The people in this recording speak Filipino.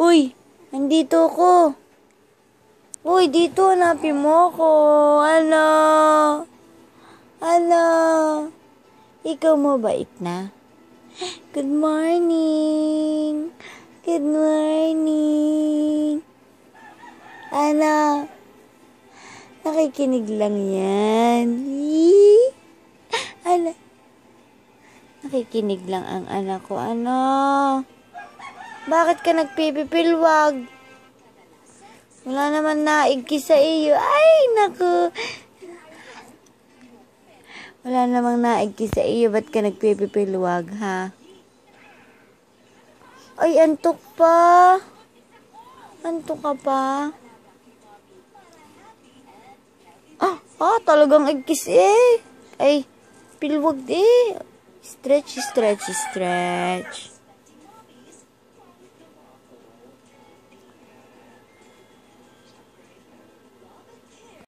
Uy, nandito ko. Uy, dito, hanapin mo ako. Ano? Ano? Ikaw mabait na? Good morning. Good morning. Ano? Nakikinig lang yan. Ano? Nakikinig lang ang anak ko. Ano? Bakit ka nagpipipilwag? Wala naman naigki sa iyo. Ay, naku. Wala namang naigki sa iyo. Ba't ka nagpipipilwag, ha? Ay, antok pa. Antok ka pa. Talagang igkis eh. Ay, pilwag eh. Stretch, stretch, stretch.